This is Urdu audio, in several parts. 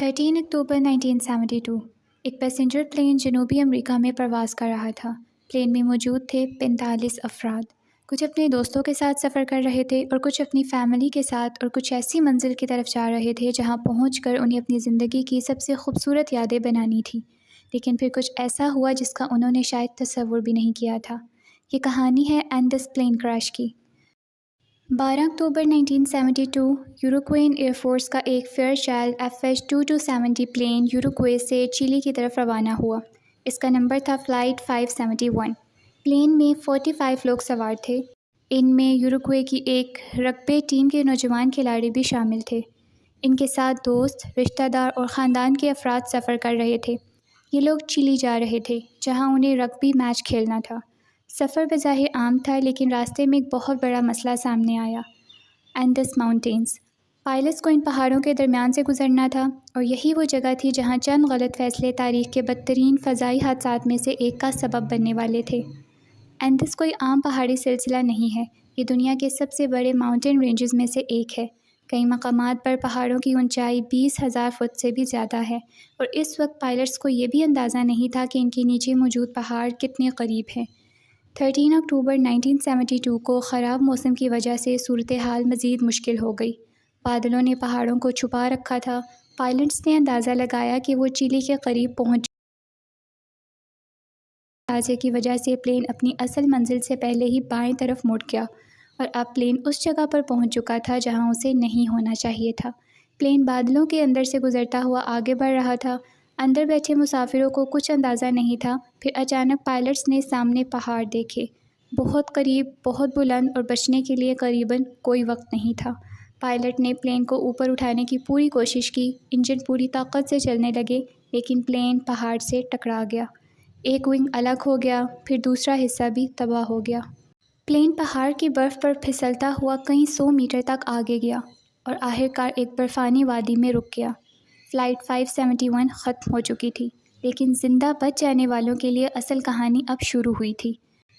13 اکتوبر 1972 ایک پیسنجر پلین جنوبی امریکہ میں پرواز کر رہا تھا۔ پلین میں موجود تھے 45 افراد۔ کچھ اپنے دوستوں کے ساتھ سفر کر رہے تھے اور کچھ اپنی فیملی کے ساتھ، اور کچھ ایسی منزل کی طرف جا رہے تھے جہاں پہنچ کر انہیں اپنی زندگی کی سب سے خوبصورت یادیں بنانی تھیں۔ لیکن پھر کچھ ایسا ہوا جس کا انہوں نے شاید تصور بھی نہیں کیا تھا۔ یہ کہانی ہے اینڈس پلین کریش کی۔ 12 اکتوبر 1972 یوروکوین ایئر فورس کا ایک فیئر چائلڈ FH-2270 پلین یوروکوئے سے چلی کی طرف روانہ ہوا۔ اس کا نمبر تھا فلائٹ 571۔ پلین میں 45 لوگ سوار تھے۔ ان میں یوروکوئے کی ایک رگبی ٹیم کے نوجوان کھلاڑی بھی شامل تھے۔ ان کے ساتھ دوست، رشتہ دار اور خاندان کے افراد سفر کر رہے تھے۔ یہ لوگ چلی جا رہے تھے جہاں انہیں رگبی میچ کھیلنا تھا۔ سفر بظاہر عام تھا، لیکن راستے میں ایک بہت بڑا مسئلہ سامنے آیا۔ Ends mountains. پائلٹس کو ان پہاڑوں کے درمیان سے گزرنا تھا، اور یہی وہ جگہ تھی جہاں چند غلط فیصلے تاریخ کے بدترین فضائی حادثات میں سے ایک کا سبب بننے والے تھے۔ اینڈس کوئی عام پہاڑی سلسلہ نہیں ہے، یہ دنیا کے سب سے بڑے ماؤنٹین رینجز میں سے ایک ہے۔ کئی مقامات پر پہاڑوں کی اونچائی 20,000 فٹ سے بھی زیادہ ہے، اور اس وقت پائلٹس کو یہ بھی اندازہ نہیں تھا کہ ان کے نیچے موجود پہاڑ کتنے قریب ہیں۔ 13 اکتوبر 1972 کو خراب موسم کی وجہ سے صورتحال مزید مشکل ہو گئی۔ بادلوں نے پہاڑوں کو چھپا رکھا تھا۔ پائلٹس نے اندازہ لگایا کہ وہ چلی کے قریب پہنچ حادثے کی وجہ سے پلین اپنی اصل منزل سے پہلے ہی بائیں طرف مڑ گیا، اور اب پلین اس جگہ پر پہنچ چکا تھا جہاں اسے نہیں ہونا چاہیے تھا۔ پلین بادلوں کے اندر سے گزرتا ہوا آگے بڑھ رہا تھا۔ اندر بیٹھے مسافروں کو کچھ اندازہ نہیں تھا، پھر اچانک پائلٹس نے سامنے پہاڑ دیکھے، بہت قریب، بہت بلند، اور بچنے کے لیے قریباً کوئی وقت نہیں تھا۔ پائلٹ نے پلین کو اوپر اٹھانے کی پوری کوشش کی، انجن پوری طاقت سے چلنے لگے، لیکن پلین پہاڑ سے ٹکرا گیا۔ ایک ونگ الگ ہو گیا، پھر دوسرا حصہ بھی تباہ ہو گیا۔ پلین پہاڑ کی برف پر پھسلتا ہوا کئی 100 میٹر تک آگے گیا، اور آخرکار ایک برفانی وادی میں رک گیا۔ فلائٹ 571 ختم ہو چکی تھی، لیکن زندہ بچ جانے والوں کے لیے اصل کہانی اب شروع ہوئی تھی۔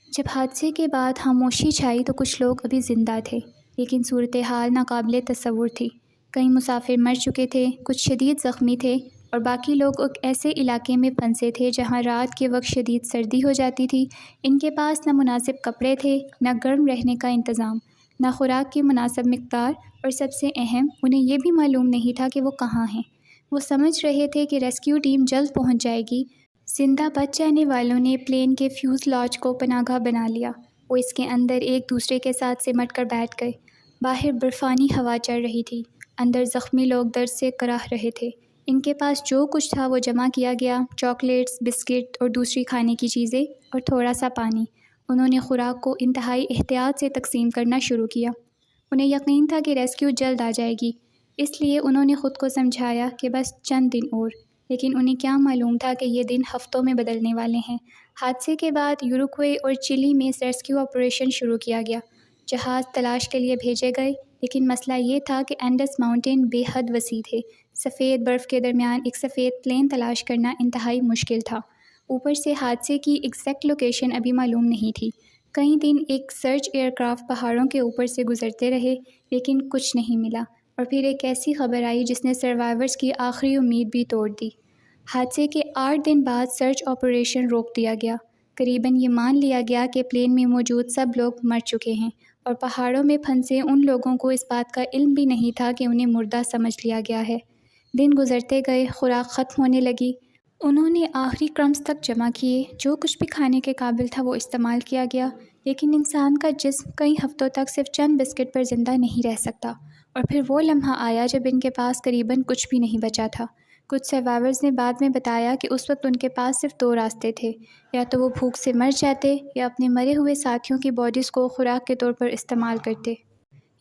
جب حادثے کے بعد خاموشی چھائی تو کچھ لوگ ابھی زندہ تھے، لیکن صورتحال ناقابل تصور تھی۔ کئی مسافر مر چکے تھے، کچھ شدید زخمی تھے، اور باقی لوگ ایک ایسے علاقے میں پھنسے تھے جہاں رات کے وقت شدید سردی ہو جاتی تھی۔ ان کے پاس نہ مناسب کپڑے تھے، نہ گرم رہنے کا انتظام، نہ خوراک کی مناسب مقدار، اور سب سے اہم، انہیں یہ بھی معلوم نہیں تھا کہ وہ کہاں ہیں۔ وہ سمجھ رہے تھے کہ ریسکیو ٹیم جلد پہنچ جائے گی۔ زندہ بچ جانے والوں نے پلین کے فیوزلاج کو پناہ گاہ بنا لیا۔ وہ اس کے اندر ایک دوسرے کے ساتھ سمٹ کر بیٹھ گئے۔ باہر برفانی ہوا چل رہی تھی، اندر زخمی لوگ درد سے کراہ رہے تھے۔ ان کے پاس جو کچھ تھا وہ جمع کیا گیا، چاکلیٹس، بسکٹ اور دوسری کھانے کی چیزیں، اور تھوڑا سا پانی۔ انہوں نے خوراک کو انتہائی احتیاط سے تقسیم کرنا شروع کیا۔ انہیں یقین تھا کہ ریسکیو جلد آ جائے گی، اس لیے انہوں نے خود کو سمجھایا کہ بس چند دن اور، لیکن انہیں کیا معلوم تھا کہ یہ دن ہفتوں میں بدلنے والے ہیں۔ حادثے کے بعد یوروکوئے اور چلی میں ریسکیو آپریشن شروع کیا گیا۔ جہاز تلاش کے لیے بھیجے گئے، لیکن مسئلہ یہ تھا کہ اینڈس ماؤنٹین بے حد وسیع تھے۔ سفید برف کے درمیان ایک سفید پلین تلاش کرنا انتہائی مشکل تھا۔ اوپر سے حادثے کی ایگزیکٹ لوکیشن ابھی معلوم نہیں تھی۔ کئی دن ایک سرچ ایئر کرافٹ پہاڑوں کے اوپر سے گزرتے رہے، لیکن کچھ نہیں ملا، اور پھر ایک ایسی خبر آئی جس نے سروائیورز کی آخری امید بھی توڑ دی۔ حادثے کے 8 دن بعد سرچ آپریشن روک دیا گیا۔ قریباً یہ مان لیا گیا کہ پلین میں موجود سب لوگ مر چکے ہیں، اور پہاڑوں میں پھنسے ان لوگوں کو اس بات کا علم بھی نہیں تھا کہ انہیں مردہ سمجھ لیا گیا ہے۔ دن گزرتے گئے، خوراک ختم ہونے لگی۔ انہوں نے آخری کرمز تک جمع کیے، جو کچھ بھی کھانے کے قابل تھا وہ استعمال کیا گیا، لیکن انسان کا جسم کئی ہفتوں تک صرف چند بسکٹ پر زندہ نہیں رہ سکتا۔ اور پھر وہ لمحہ آیا جب ان کے پاس قریباً کچھ بھی نہیں بچا تھا۔ کچھ سروائیورز نے بعد میں بتایا کہ اس وقت ان کے پاس صرف 2 راستے تھے، یا تو وہ بھوک سے مر جاتے یا اپنے مرے ہوئے ساتھیوں کی باڈیز کو خوراک کے طور پر استعمال کرتے۔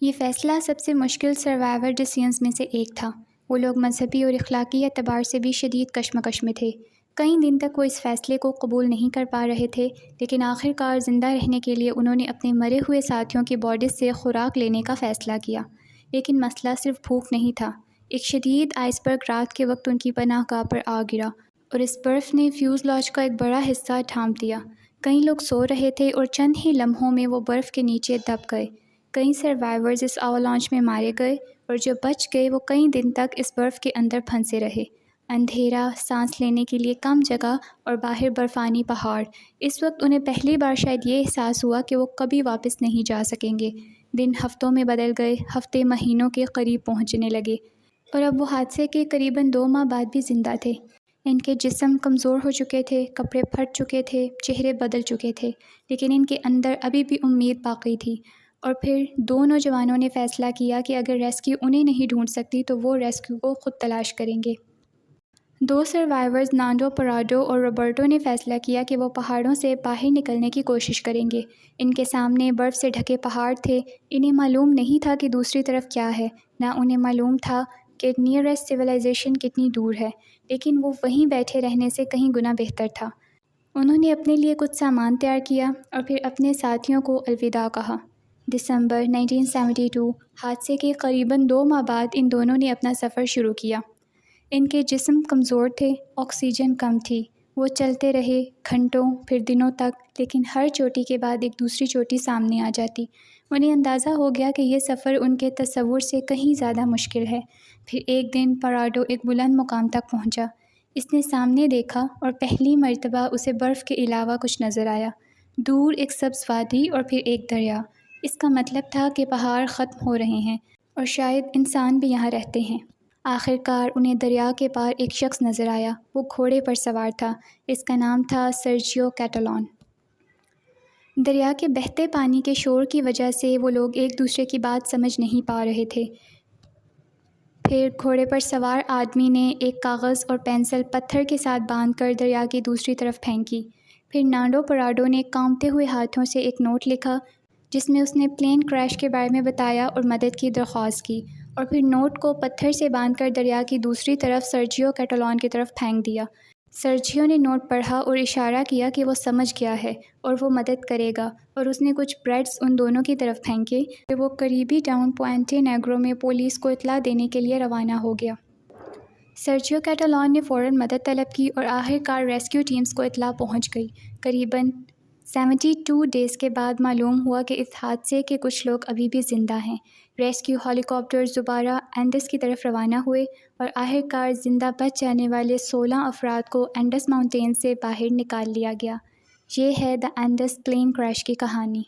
یہ فیصلہ سب سے مشکل سروائیور ڈیسیژنز میں سے ایک تھا۔ وہ لوگ مذہبی اور اخلاقی اعتبار سے بھی شدید کشمکش میں تھے۔ کئی دن تک وہ اس فیصلے کو قبول نہیں کر پا رہے تھے، لیکن آخرکار زندہ رہنے کے لیے انہوں نے اپنے مرے ہوئے ساتھیوں کی باڈیز سے خوراک لینے کا فیصلہ کیا۔ لیکن مسئلہ صرف بھوک نہیں تھا۔ ایک شدید آئس برگ رات کے وقت ان کی پناہ گاہ پر آ گرا، اور اس برف نے فیوزلاج کا ایک بڑا حصہ ڈھانپ دیا۔ کئی لوگ سو رہے تھے، اور چند ہی لمحوں میں وہ برف کے نیچے دب گئے۔ کئی سروائیورز اس آوالانچ میں مارے گئے، اور جو بچ گئے وہ کئی دن تک اس برف کے اندر پھنسے رہے۔ اندھیرا، سانس لینے کے لیے کم جگہ اور باہر برفانی پہاڑ۔ اس وقت انہیں پہلی بار شاید یہ احساس ہوا کہ وہ کبھی واپس نہیں جا سکیں گے۔ دن ہفتوں میں بدل گئے، ہفتے مہینوں کے قریب پہنچنے لگے، اور اب وہ حادثے کے قریباً 2 ماہ بعد بھی زندہ تھے۔ ان کے جسم کمزور ہو چکے تھے، کپڑے پھٹ چکے تھے، چہرے بدل چکے تھے، لیکن ان کے اندر ابھی بھی امید باقی تھی۔ اور پھر 2 نوجوانوں نے فیصلہ کیا کہ اگر ریسکیو انہیں نہیں ڈھونڈ سکتی تو وہ ریسکیو کو خود تلاش کریں گے۔ 2 سروائیورز نانڈو پراڈو اور روبرٹو نے فیصلہ کیا کہ وہ پہاڑوں سے باہر نکلنے کی کوشش کریں گے۔ ان کے سامنے برف سے ڈھکے پہاڑ تھے، انہیں معلوم نہیں تھا کہ دوسری طرف کیا ہے، نہ انہیں معلوم تھا کہ نیئرسٹ سویلائزیشن کتنی دور ہے، لیکن وہ وہیں بیٹھے رہنے سے کہیں گنا بہتر تھا۔ انہوں نے اپنے لیے کچھ سامان تیار کیا اور پھر اپنے ساتھیوں کو الوداع کہا۔ دسمبر 1972 حادثے کے قریباً 2 ماہ بعد ان دونوں نے اپنا سفر شروع کیا۔ ان کے جسم کمزور تھے، آکسیجن کم تھی۔ وہ چلتے رہے گھنٹوں، پھر دنوں تک، لیکن ہر چوٹی کے بعد ایک دوسری چوٹی سامنے آ جاتی۔ انہیں اندازہ ہو گیا کہ یہ سفر ان کے تصور سے کہیں زیادہ مشکل ہے۔ پھر ایک دن پراڈو ایک بلند مقام تک پہنچا۔ اس نے سامنے دیکھا اور پہلی مرتبہ اسے برف کے علاوہ کچھ نظر آیا۔ دور ایک سبز وادی اور پھر ایک دریا۔ اس کا مطلب تھا کہ پہاڑ ختم ہو رہے ہیں اور شاید انسان بھی یہاں رہتے ہیں۔ آخر کار انہیں دریا کے پار ایک شخص نظر آیا۔ وہ گھوڑے پر سوار تھا۔ اس کا نام تھا سرجیو کیٹالان۔ دریا کے بہتے پانی کے شور کی وجہ سے وہ لوگ ایک دوسرے کی بات سمجھ نہیں پا رہے تھے۔ پھر گھوڑے پر سوار آدمی نے ایک کاغذ اور پینسل پتھر کے ساتھ باندھ کر دریا کی دوسری طرف پھینکی۔ پھر نانڈو پراڈو نے کانپتے ہوئے ہاتھوں سے ایک نوٹ لکھا جس میں اس نے پلین کریش کے بارے میں بتایا اور مدد کی درخواست کی، اور پھر نوٹ کو پتھر سے باندھ کر دریا کی دوسری طرف سرجیو کیٹالان کی طرف پھینک دیا۔ سرجیو نے نوٹ پڑھا اور اشارہ کیا کہ وہ سمجھ گیا ہے اور وہ مدد کرے گا، اور اس نے کچھ بریڈز ان دونوں کی طرف پھینکے کہ وہ قریبی ٹاؤن پوئنٹے نیگرو میں پولیس کو اطلاع دینے کے لیے روانہ ہو گیا۔ سرجیو کیٹالان نے فوراً مدد طلب کی اور آخر کار ریسکیو ٹیمز کو اطلاع پہنچ گئی۔ قریباً 72 ڈیز کے بعد معلوم ہوا کہ اس حادثے کے کچھ لوگ ابھی بھی زندہ ہیں۔ ریسکیو ہیلی کاپٹرز دوبارہ اینڈس کی طرف روانہ ہوئے اور آخر کار زندہ بچ جانے والے 16 افراد کو اینڈس ماؤنٹین سے باہر نکال لیا گیا۔ یہ ہے دی اینڈس پلین کریش کی کہانی۔